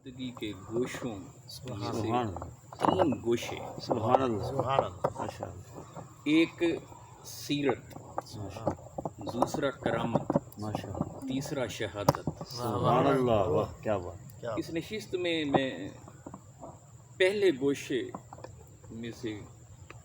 زندگی کے گوشوں میں سے سبحان تین گوشے، سبحان اللہ ماشاء اللہ ایک سیرت، دوسرا کرامت، ماشاء اللہ تیسرا شہادت۔ سبحان اللہ، واہ کیا بات. اس نشست میں میں پہلے گوشے میں سے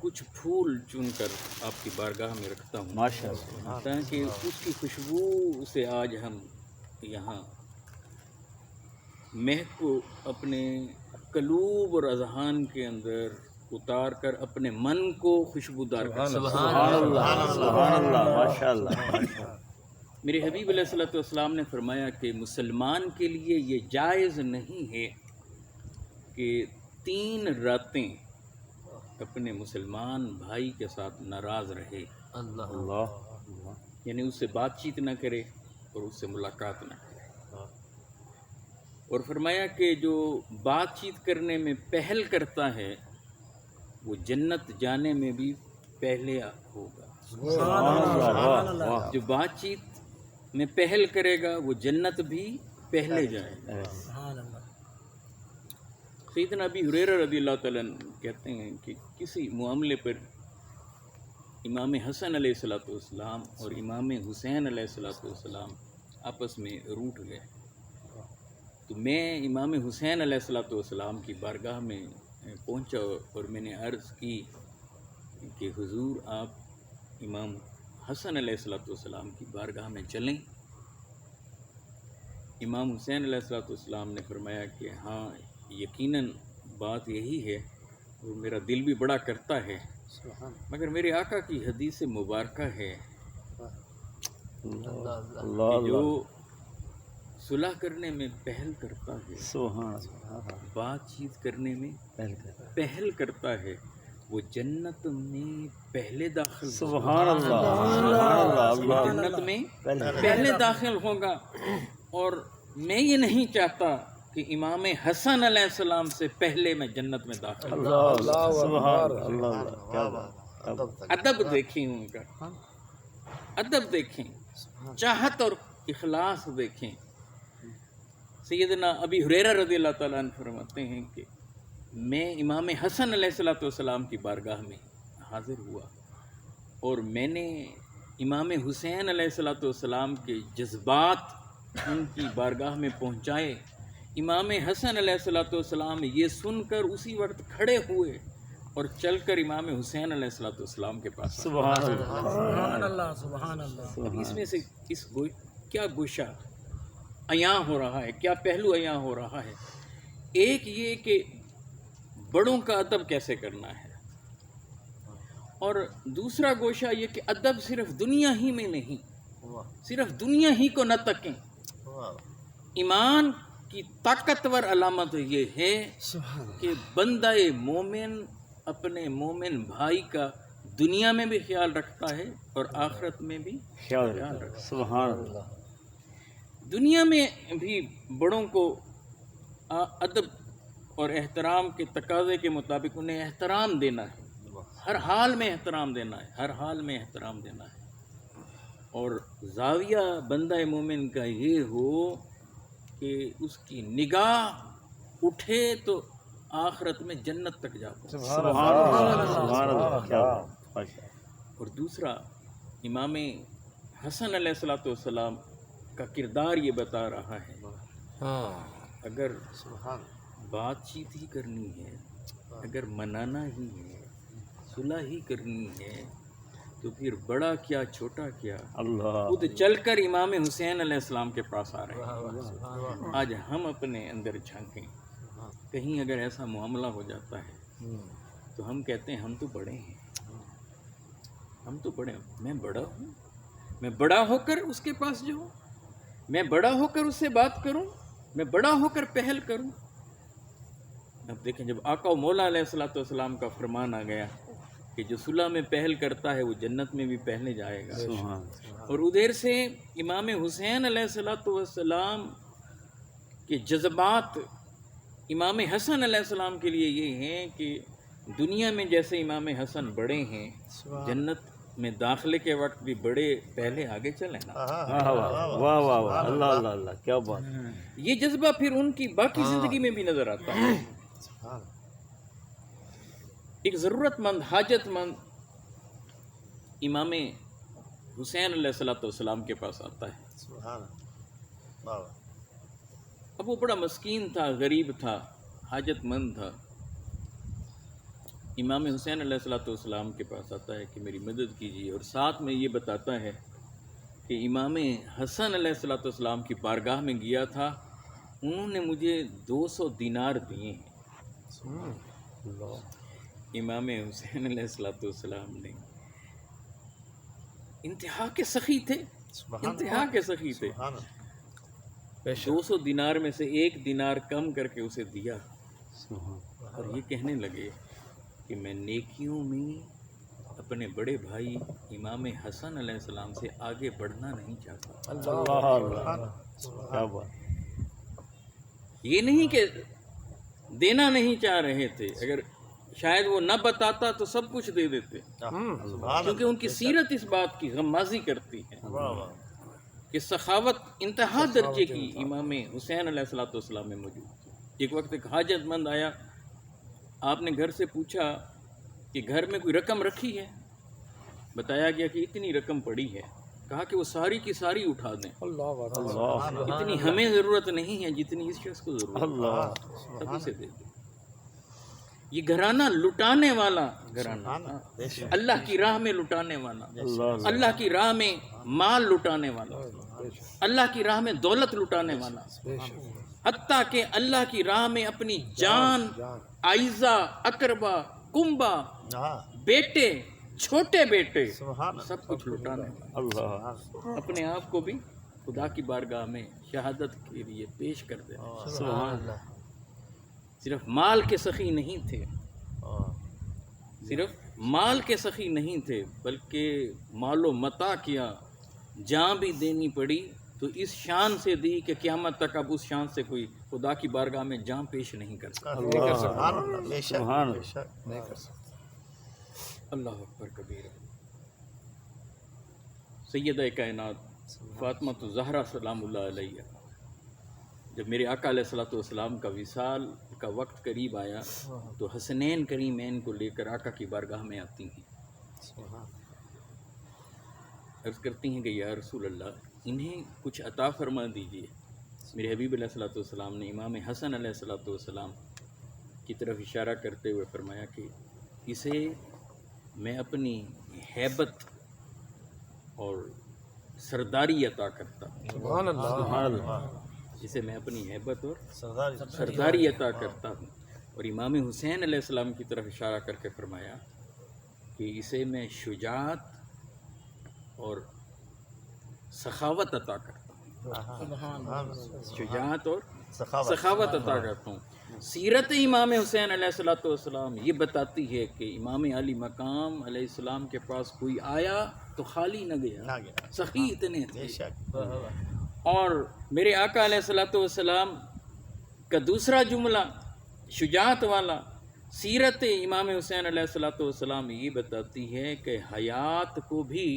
کچھ پھول چن کر آپ کی بارگاہ میں رکھتا ہوں ماشاء اللہ تاکہ اس کی خوشبو سے آج ہم یہاں مہک کو اپنے قلوب اور اذہان کے اندر اتار کر اپنے من کو خوشبودار کر سکیں۔ سبحان اللہ سبحان اللہ ماشاء اللہ. میرے حبیب علیہ الصلوۃ والسلام نے فرمایا کہ مسلمان کے لیے یہ جائز نہیں ہے کہ 3 راتیں اپنے مسلمان بھائی کے ساتھ ناراض رہے، اللہ یعنی اس سے بات چیت نہ کرے اور اس سے ملاقات نہ کرے، اور فرمایا کہ جو بات چیت کرنے میں پہل کرتا ہے وہ جنت جانے میں بھی پہلے ہوگا۔ سبحان اللہ واہ. جو بات چیت میں پہل کرے گا وہ جنت بھی پہلے جائے گا۔ سیدنا ابی ہریرہ رضی اللہ تعالیٰ عنہ کہتے ہیں کہ کسی معاملے پر امام حسن علیہ الصلوۃ والسلام اور امام حسین علیہ الصلوۃ والسلام آپس میں روٹھ گئے، تو میں امام حسین علیہ الصلوۃ والسلام کی بارگاہ میں پہنچا اور میں نے عرض کی کہ حضور آپ امام حسن علیہ الصلوۃ والسلام کی بارگاہ میں چلیں۔ امام حسین علیہ الصلوۃ والسلام نے فرمایا کہ ہاں یقیناً بات یہی ہے اور میرا دل بھی بڑا کرتا ہے، مگر میرے آقا کی حدیث مبارکہ ہے اللہ کہ جو صلح کرنے میں پہل کرتا ہے، سبحان اللہ بات چیت کرنے میں پہل کر. پہل کرتا ہے، وہ جنت میں پہلے داخل ہوگا۔ سبحان اللہ سبحان اللہ وہ اللہ جنت میں پہلے پہلے داخل ہوگا، اور میں یہ نہیں چاہتا کہ امام حسن علیہ السلام سے پہلے میں جنت میں داخل ہوں۔ اللہ سبحان اللہ کیا بات. ادب دیکھیں ان کا، ادب دیکھیں، چاہت اور اخلاص دیکھیں۔ سیدنا ابی ہریرہ رضی اللہ تعالیٰ عنہ فرماتے ہیں کہ میں امام حسن علیہ الصلوۃ والسلام کی بارگاہ میں حاضر ہوا اور میں نے امام حسین علیہ الصلوۃ والسلام کے جذبات ان کی بارگاہ میں پہنچائے۔ امام حسن علیہ الصلوۃ والسلام یہ سن کر اسی وقت کھڑے ہوئے اور چل کر امام حسین علیہ الصلوۃ والسلام کے پاس آئے۔ سبحان اللہ سبحان اللہ اب اس میں سے کیا گوشہ عیاں ہو رہا ہے، کیا پہلو عیاں ہو رہا ہے؟ ایک یہ کہ بڑوں کا ادب کیسے کرنا ہے، اور دوسرا گوشہ یہ کہ ادب صرف دنیا ہی میں نہیں، صرف دنیا ہی کو نہ تکیں۔ ایمان کی طاقتور علامت یہ ہے کہ بندہ مومن اپنے مومن بھائی کا دنیا میں بھی خیال رکھتا ہے اور آخرت میں بھی خیال رکھتا. سبحان اللہ دنیا میں بھی بڑوں کو ادب اور احترام کے تقاضے کے مطابق انہیں احترام دینا ہے، ہر حال میں احترام دینا ہے، ہر حال میں احترام دینا ہے، اور زاویہ بندہ مومن کا یہ ہو کہ اس کی نگاہ اٹھے تو آخرت میں جنت تک جا پہنچے۔ سبحان اللہ سبحان اللہ کیا بات. اور دوسرا امام حسن علیہ الصلوۃ والسلام کا کردار یہ بتا رہا ہے، اگر بات چیت ہی کرنی ہے، اگر منانا ہی ہے، صلح ہی کرنی ہے، تو پھر بڑا کیا چھوٹا کیا اللہ خود چل کر امام حسین علیہ السلام کے پاس آ رہے ہیں۔ آج ہم اپنے اندر جھانکیں، کہیں اگر ایسا معاملہ ہو جاتا ہے تو ہم کہتے ہیں ہم تو بڑے ہیں، ہم تو بڑے ہیں، میں بڑا ہوں، میں بڑا ہو کر اس کے پاس جاؤں، میں بڑا ہو کر اس سے بات کروں، میں بڑا ہو کر پہل کروں۔ اب دیکھیں جب آقا و مولا علیہ الصلوۃ والسلام کا فرمان آ گیا کہ جو صلح میں پہل کرتا ہے وہ جنت میں بھی پہلے جائے گا، سبحان اور ادھر سے امام حسین علیہ الصلوۃ والسلام کے جذبات امام حسن علیہ السلام کے لیے یہ ہیں کہ دنیا میں جیسے امام حسن بڑے ہیں، جنت میں داخلے کے وقت بھی بڑے پہلے آگے چلے نا. واہ واہ واہ واہ واہ اللہ اللہ اللہ کیا بات. یہ جذبہ پھر ان کی باقی زندگی میں بھی نظر آتا ہے. ایک ضرورت مند حاجت مند امام حسین علیہ السلام کے پاس آتا ہے. اب وہ بڑا مسکین تھا، غریب تھا، حاجت مند تھا. امام حسین علیہ السلام کے پاس آتا ہے کہ میری مدد کیجیے، اور ساتھ میں یہ بتاتا ہے کہ امام حسن علیہ السلام کی بارگاہ میں گیا تھا، انہوں نے مجھے 200 دینار دیے ہیں. امام حسین علیہ السلام نے انتہا کے سخی تھے، انتہا کے سخی تھے. 200 دینار میں سے 1 دینار کم کر کے اسے دیا، اور یہ کہنے لگے کہ میں نیکیوں میں اپنے بڑے بھائی امام حسن علیہ السلام سے آگے بڑھنا نہیں چاہتا. اللہ اللہ کیا بات. یہ نہیں کہ دینا نہیں چاہ رہے تھے، اگر شاید وہ نہ بتاتا تو سب کچھ دے دیتے، کیونکہ ان کی سیرت اس بات کی غمازی کرتی ہے کہ سخاوت انتہا درجے کی امام حسین علیہ السلام میں موجود تھی. ایک وقت ایک حاجت مند آیا، آپ نے گھر سے پوچھا کہ گھر میں کوئی رقم رکھی ہے؟ بتایا گیا کہ اتنی رقم پڑی ہے. کہا کہ وہ ساری کی ساری اٹھا دیں، اتنی ہمیں ضرورت نہیں ہے جتنی اس شخص کو ضرورت ہے، سب اسے دے دیں. یہ گھرانہ لٹانے والا گھرانہ، اللہ کی راہ میں لٹانے والا، اللہ کی راہ میں مال لٹانے والا، اللہ کی راہ میں دولت لٹانے والا، حتیٰ کہ اللہ کی راہ میں اپنی جان، عائزہ، اقربا، کنبا، بیٹے، چھوٹے بیٹے، سب کچھ لٹانے والا، اپنے آپ کو بھی خدا کی بارگاہ میں شہادت کے لیے پیش کر دے. سبحان اللہ. صرف مال کے سخی نہیں تھے، صرف مال کے سخی نہیں تھے، بلکہ مال و متاع کیا، جان بھی دینی پڑی تو اس شان سے دی کہ قیامت تک اب اس شان سے کوئی خدا کی بارگاہ میں جان پیش نہیں کر سکتا. سبحان اللہ اکبر کبیر. سیدہ کائنات فاطمہ الزہرا سلام اللہ علیہ جب میرے آقا علیہ السلام کا وصال کا وقت قریب آیا تو حسنین کریمین کو لے کر آقا کی بارگاہ میں آتی ہیں. عرض کرتی ہیں کہ یا رسول اللہ انہیں کچھ عطا فرما دیجئے. میرے حبیب علیہ السلام نے امام حسن علیہ السلام کی طرف اشارہ کرتے ہوئے فرمایا کہ اسے میں اپنی ہیبت اور سرداری عطا کرتا ہوں. سبحان اللہ. جسے میں اپنی ہیبت اور سرداری عطا کرتا ہوں. اور امام حسین علیہ السلام کی طرف اشارہ کر کے فرمایا کہ اسے میں شجاعت اور سخاوت عطا کرتا ہوں. شجاعت اور سخاوت عطا کرتا ہوں. سیرت امام حسین علیہ السلام یہ بتاتی ہے کہ امام علی مقام علیہ السلام کے پاس کوئی آیا تو خالی نہ گیا، سخی اتنے تھے. اور میرے آقا علیہ السلام کا دوسرا جملہ شجاعت والا، سیرت امام حسین علیہ السلام یہ بتاتی ہے کہ حیات کو بھی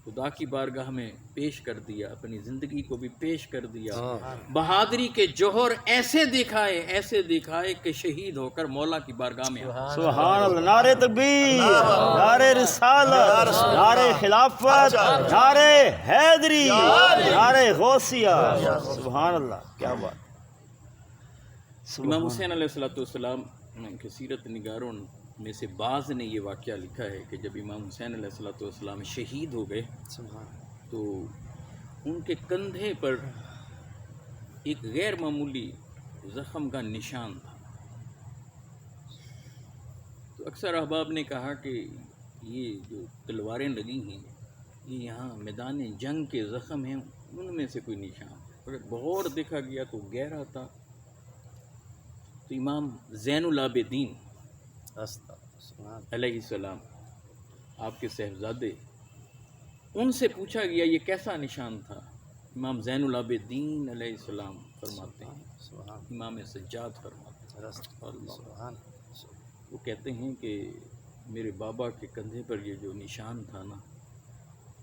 خدا کی بارگاہ میں پیش کر دیا، اپنی زندگی کو بھی پیش کر دیا. بہادری کے جوہر ایسے دکھائے کہ شہید ہو کر مولا کی بارگاہ میں آئے. سبحان اللہ. نعرہ تکبیر، نعرہ رسالت، نعرہ خلافت، نعرہ حیدری، نعرہ غوثیہ. سبحان اللہ کیا بات. امام حسین علیہ السلام کے سیرت نگاروں میں سے بعض نے یہ واقعہ لکھا ہے کہ جب امام حسین علیہ السلام شہید ہو گئے تو ان کے کندھے پر ایک غیر معمولی زخم کا نشان تھا. تو اکثر احباب نے کہا کہ یہ جو تلواریں لگی ہیں یہ یہاں میدان جنگ کے زخم ہیں، ان میں سے کوئی نشان. اگر غور دیکھا گیا تو گہرا تھا. تو امام زین العابدین علیہ السلام آپ کے صاحبزادے، ان سے پوچھا گیا یہ کیسا نشان تھا. امام زین العابدین علیہ السلام فرماتے ہیں، امام سجاد فرماتے ہیں، وہ کہتے ہیں کہ میرے بابا کے کندھے پر یہ جو نشان تھا نا،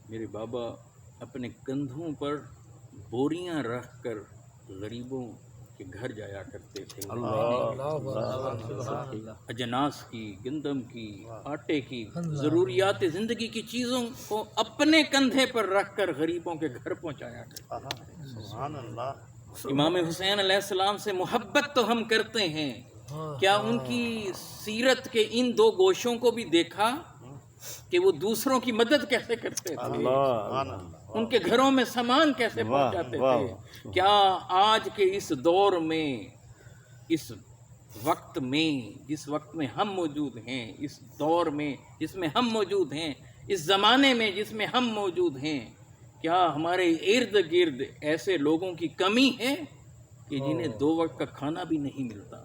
میرے بابا اپنے کندھوں پر بوریاں رکھ کر غریبوں کے گھر جایا کرتے تھے، اجناس کی، گندم کی، آٹے کی، ضروریات زندگی کی چیزوں کو اپنے کندھے پر رکھ کر غریبوں کے گھر پہنچایا کرتے تھے۔ سبحان اللہ۔ امام حسین علیہ السلام سے محبت تو ہم کرتے ہیں، کیا ان کی سیرت کے ان دو گوشوں کو بھی دیکھا کہ وہ دوسروں کی مدد کیسے کرتے تھے، ان کے گھروں میں سامان کیسے پہنچاتے تھے؟ کیا آج کے اس دور میں، اس وقت میں، جس وقت میں ہم موجود ہیں، اس دور میں جس میں ہم موجود ہیں، اس زمانے میں جس میں ہم موجود ہیں، کیا ہمارے ارد گرد ایسے لوگوں کی کمی ہے کہ جنہیں 2 وقت کا کھانا بھی نہیں ملتا؟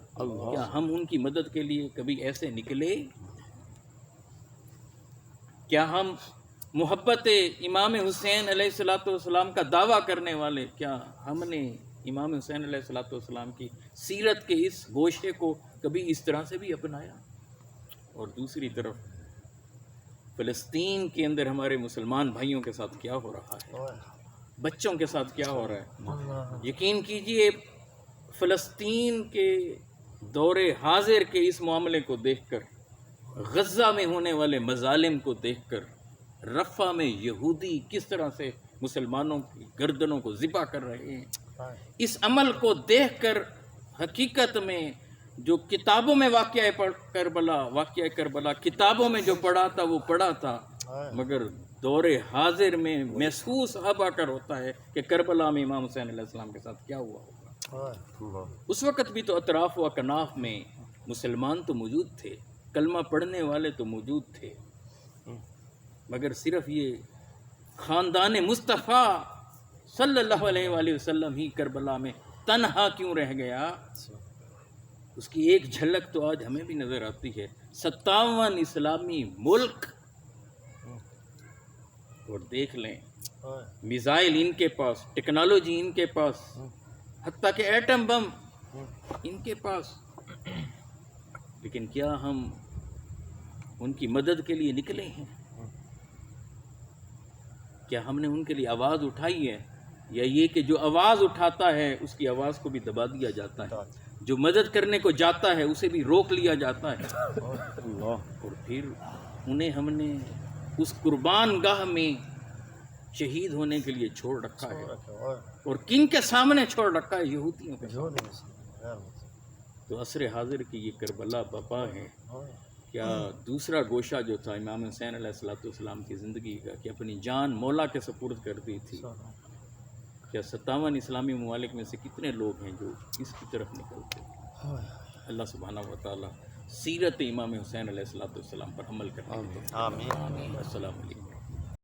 کیا ہم ان کی مدد کے لیے کبھی ایسے نکلے؟ کیا ہم محبت امام حسین علیہ الصلوۃ والسلام کا دعویٰ کرنے والے، کیا ہم نے امام حسین علیہ الصلوۃ والسلام کی سیرت کے اس گوشے کو کبھی اس طرح سے بھی اپنایا؟ اور دوسری طرف فلسطین کے اندر ہمارے مسلمان بھائیوں کے ساتھ کیا ہو رہا ہے، بچوں کے ساتھ کیا ہو رہا ہے؟ یقین کیجئے فلسطین کے دور حاضر کے اس معاملے کو دیکھ کر، غزہ میں ہونے والے مظالم کو دیکھ کر، رفح میں یہودی کس طرح سے مسلمانوں کی گردنوں کو ذبح کر رہے ہیں، اس عمل کو دیکھ کر حقیقت میں جو کتابوں میں واقعہ کربلا کتابوں میں جو پڑھا تھا وہ پڑھا تھا، مگر دور حاضر میں محسوس اب آ کر ہوتا ہے کہ کربلا میں امام حسین علیہ السلام کے ساتھ کیا ہوا ہوگا۔ اس وقت بھی تو اطراف و اکناف میں مسلمان تو موجود تھے، کلمہ پڑھنے والے تو موجود تھے، مگر صرف یہ خاندان مصطفیٰ صلی اللہ علیہ وآلہ وسلم ہی کربلا میں تنہا کیوں رہ گیا؟ اس کی ایک جھلک تو آج ہمیں بھی نظر آتی ہے۔ 57 اسلامی ملک، اور دیکھ لیں میزائل ان کے پاس، ٹیکنالوجی ان کے پاس، حتیٰ کہ ایٹم بم ان کے پاس، لیکن کیا ہم ان کی مدد کے لیے نکلے ہیں؟ کیا ہم نے ان کے لیے آواز اٹھائی ہے؟ یا یہ کہ جو آواز اٹھاتا ہے اس کی آواز کو بھی دبا دیا جاتا ہے، جو مدد کرنے کو جاتا ہے اسے بھی روک لیا جاتا ہے، اور پھر انہیں ہم نے اس قربان گاہ میں شہید ہونے کے لیے چھوڑ رکھا ہے، اور کن کے سامنے چھوڑ رکھا ہے؟ یہودیوں کے سامنے۔ تو عصر حاضر کی یہ کربلا بپا ہے۔ کیا دوسرا گوشہ جو تھا امام حسین علیہ السلام کی زندگی کا، کہ اپنی جان مولا کے سپرد کر دی تھی، کیا 57 اسلامی ممالک میں سے کتنے لوگ ہیں جو اس کی طرف نکلتے ہیں؟ اللہ سبحانہ و تعالی سیرت امام حسین علیہ السلام پر عمل کرنے کی توفیق۔ آمین۔ السلام علیکم۔